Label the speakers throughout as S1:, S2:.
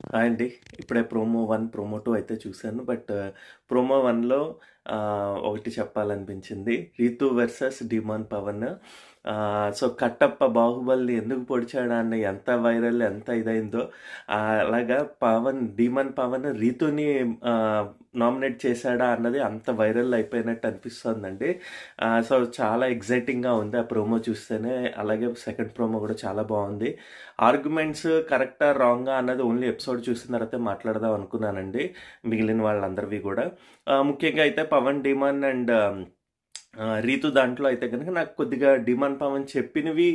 S1: అండి. ఇప్పుడే promo 1, promo 2 అయితే చూసాను. బట్ ప్రోమో 1లో ఒకటి చెప్పాలనిపించింది. 'రీతు వర్సెస్ డిమాన్ పవన్'. సో కట్టప్ప బాహుబలిని ఎందుకు పొడిచాడా అని ఎంత వైరల్ ఎంత ఇదైందో, అలాగా డిమాన్ పవన్ రీతుని నామినేట్ చేశాడా అన్నది అంత వైరల్ అయిపోయినట్టు అనిపిస్తుందండి. సో చాలా ఎగ్జైటింగ్గా ఉంది ఆ ప్రోమో చూస్తేనే. అలాగే సెకండ్ ప్రోమో కూడా చాలా బాగుంది. ఆర్గ్యుమెంట్స్ కరెక్టా రాంగా అన్నది ఓన్లీ ఎపిసోడ్ చూసిన తర్వాత మాట్లాడదాం అనుకున్నానండి, మిగిలిన వాళ్ళందరివి కూడా. ముఖ్యంగా అయితే పవన్ డిమాన్ అండ్ రీతు దాంట్లో అయితే కనుక నాకు కొద్దిగా డిమాండ్ పవన్ చెప్పినవి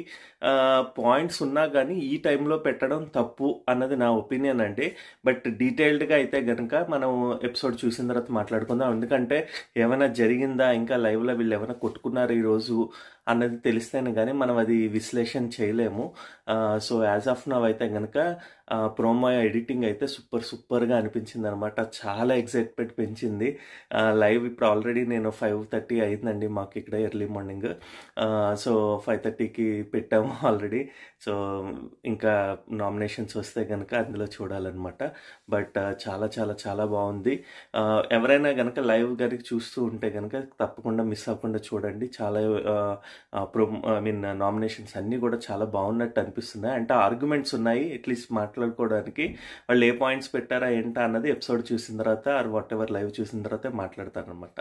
S1: పాయింట్స్ ఉన్నా కానీ ఈ టైంలో పెట్టడం తప్పు అన్నది నా ఒపీనియన్ అండి. బట్ డీటెయిల్డ్గా అయితే కనుక మనం ఎపిసోడ్ చూసిన తర్వాత మాట్లాడుకుందాం. ఎందుకంటే ఏమైనా జరిగిందా, ఇంకా లైవ్లో వీళ్ళు ఏమైనా కొట్టుకున్నారు ఈరోజు అన్నది తెలిస్తేనే కానీ మనం అది విశ్లేషణ చేయలేము. సో యాజ్ ఆఫ్ నవ్ అయితే కనుక ప్రోమో ఎడిటింగ్ అయితే సూపర్గా అనిపించింది అనమాట. చాలా ఎక్సైట్మెంట్ పెంచింది. లైవ్ ఇప్పుడు ఆల్రెడీ నేను 5:30 అయిందండి మాకు ఇక్కడ ఎర్లీ మార్నింగ్. సో 5:30కి పెట్టాము ఆల్రెడీ. సో ఇంకా నామినేషన్స్ వస్తే కనుక అందులో చూడాలన్నమాట. బట్ చాలా చాలా చాలా బాగుంది. ఎవరైనా కనుక లైవ్ కనుక చూస్తూ ఉంటే కనుక తప్పకుండా మిస్ అవ్వకుండా చూడండి. చాలా నామినేషన్స్ అన్నీ కూడా చాలా బాగున్నట్టు అనిపిస్తున్నాయి. అంటే ఆర్గ్యుమెంట్స్ ఉన్నాయి అట్లీస్ట్ మాట్లాడుకోవడానికి. వాళ్ళు ఏ పాయింట్స్ పెట్టారా ఏంటా అన్నది ఎపిసోడ్ చూసిన తర్వాత ఆర్ వాట్ ఎవర్ లైవ్ చూసిన తర్వాత మాట్లాడతారనమాట.